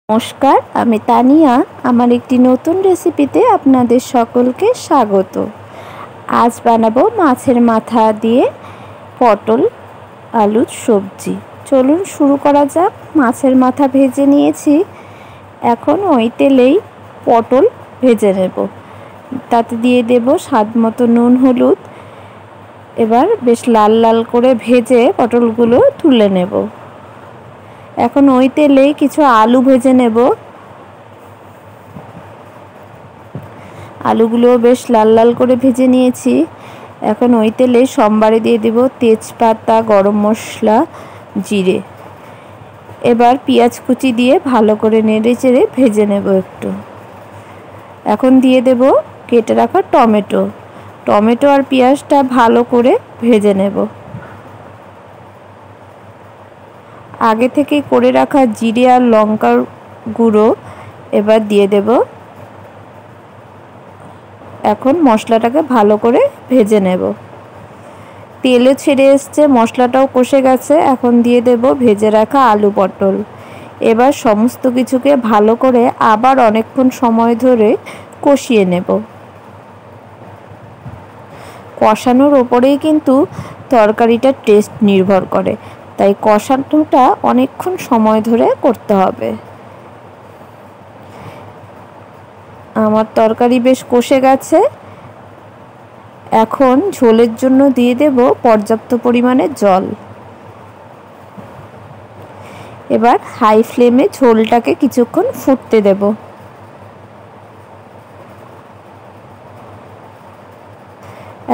নমস্কার, আমি তানিয়া। আমার একটি নতুন রেসিপিতে আপনাদের সকলকে স্বাগত। আজ বানাবো মাছের মাথা দিয়ে পটল আলুর সবজি। চলুন শুরু করা যাক। মাছের মাথা ভেজে নিয়েছি, এখন ওই তেলেই পটল ভেজে নেব। তাতে দিয়ে দেব স্বাদ মতো নুন হলুদ। এবার বেশ লাল লাল করে ভেজে পটলগুলো তুলে নেব। এখন ওই তেলেই কিছু আলু ভেজে নেব। আলুগুলো বেশ লাল লাল করে ভেজে নিয়েছি। এখন ওই তেলে সম্বারে দিয়ে দেব তেজপাতা, গরম মশলা, জিরে। এবার পেঁয়াজ কুচি দিয়ে ভালো করে নেড়ে চেড়ে ভেজে নেব একটু। এখন দিয়ে দেব কেটে রাখা টমেটো আর পেঁয়াজটা ভালো করে ভেজে নেব। আগে থেকে করে রাখা জিরে আর লঙ্কার গুঁড়ো এবার দিয়ে দেব। এখন মশলাটাকে ভালো করে ভেজে নেব। তেলে ছেড়ে এসছে, মশলাটাও কষে গেছে। এখন দিয়ে দেব ভেজে রাখা আলু পটল। এবার সমস্ত কিছুকে ভালো করে আবার অনেকক্ষণ সময় ধরে কষিয়ে নেব। কষানোর ওপরেই কিন্তু তরকারিটার টেস্ট নির্ভর করে, তাই কষানোটা অনেকক্ষণ সময় ধরে করতে হবে। আমার তরকারি বেশ কষে গেছে। এখন ঝোলের জন্য দিয়ে দেব পর্যাপ্ত পরিমাণে জল। এবার হাই ফ্লেমে ঝোলটাকে কিছুক্ষণ ফুটতে দেব।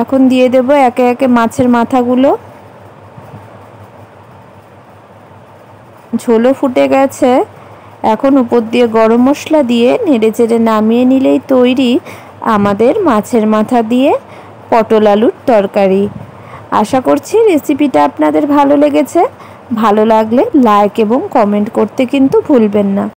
এখন দিয়ে দেব একে একে মাছের মাথাগুলো। ঝোলও ফুটে গেছে। এখন উপর দিয়ে গরম মশলা দিয়ে নেড়ে চেড়ে নামিয়ে নিলেই তৈরি আমাদের মাছের মাথা দিয়ে পটল আলুর তরকারি। আশা করছি রেসিপিটা আপনাদের ভালো লেগেছে। ভালো লাগলে লাইক এবং কমেন্ট করতে কিন্তু ভুলবেন না।